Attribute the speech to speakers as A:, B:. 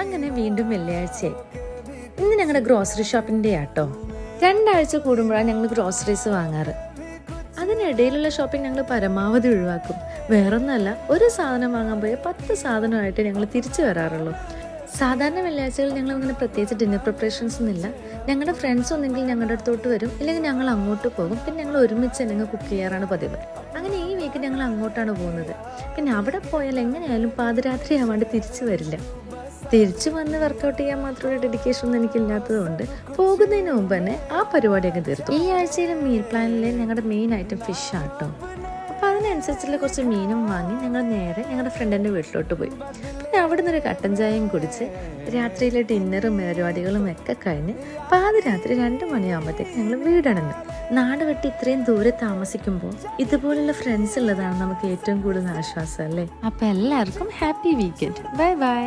A: അങ്ങനെ വീണ്ടും വെള്ളിയാഴ്ചയായി. ഇന്ന് ഞങ്ങളുടെ ഗ്രോസറി ഷോപ്പിൻ്റെ ആട്ടോ. 2 ആഴ്ച കൂടുമ്പോഴാണ് ഞങ്ങൾ ഗ്രോസറീസ് വാങ്ങാറ്. അതിനിടയിലുള്ള ഷോപ്പിംഗ് ഞങ്ങൾ പരമാവധി ഒഴിവാക്കും. വേറൊന്നല്ല, ഒരു സാധനം വാങ്ങാൻ പോയാൽ 10 സാധനമായിട്ട് ഞങ്ങൾ തിരിച്ചു വരാറുള്ളൂ. സാധാരണ വെള്ളിയാഴ്ചകളിൽ ഞങ്ങൾ അങ്ങനെ പ്രത്യേകിച്ച് ഡിന്നർ പ്രിപ്പറേഷൻസ് ഒന്നുമില്ല. ഞങ്ങളുടെ ഫ്രണ്ട്സ് ഒന്നെങ്കിൽ ഞങ്ങളുടെ അടുത്തോട്ട് വരും, ഇല്ലെങ്കിൽ ഞങ്ങൾ അങ്ങോട്ട് പോകും. പിന്നെ ഞങ്ങൾ ഒരുമിച്ച് എന്തെങ്കിലും കുക്ക് ചെയ്യാറാണ് പതിവ്. അങ്ങനെ ഈ വീക്ക് ഞങ്ങൾ അങ്ങോട്ടാണ് പോകുന്നത്. പിന്നെ അവിടെ പോയാൽ എങ്ങനെയായാലും പാതിരാത്രി ആവാണ്ട് തിരിച്ചു വരില്ല. തിരിച്ചു വന്ന് വർക്കൗട്ട് ചെയ്യാൻ മാത്രമുള്ള ഡെഡിക്കേഷൻ ഒന്നും എനിക്കില്ലാത്തതുകൊണ്ട് പോകുന്നതിന് മുമ്പ് തന്നെ ആ പരിപാടിയൊക്കെ തീർത്തു. ഈ ആഴ്ചയിലെ മീൽ പ്ലാനിലെ ഞങ്ങളുടെ മെയിൻ ഐറ്റം ഫിഷ് ആട്ടോ. അപ്പോൾ അതിനനുസരിച്ചുള്ള കുറച്ച് മീനും വാങ്ങി ഞങ്ങൾ നേരെ ഞങ്ങളുടെ ഫ്രണ്ടിൻ്റെ വീട്ടിലോട്ട് പോയി. പിന്നെ അവിടെ നിന്നൊരു കട്ടൻ ചായയും കുടിച്ച് രാത്രിയിലെ ഡിന്നറും പരിപാടികളും ഒക്കെ കഴിഞ്ഞ് പാതിരാത്രി 2 മണിയാകുമ്പോഴത്തേക്ക് ഞങ്ങൾ വീടണഞ്ഞു. നാട് വിട്ട് ഇത്രയും ദൂരെ താമസിക്കുമ്പോൾ ഇതുപോലുള്ള ഫ്രണ്ട്സ് ഉള്ളതാണ് നമുക്ക് ഏറ്റവും കൂടുതൽ ആശ്വാസം അല്ലേ. അപ്പം എല്ലാവർക്കും ഹാപ്പി വീക്കെൻഡ്. Bye bye.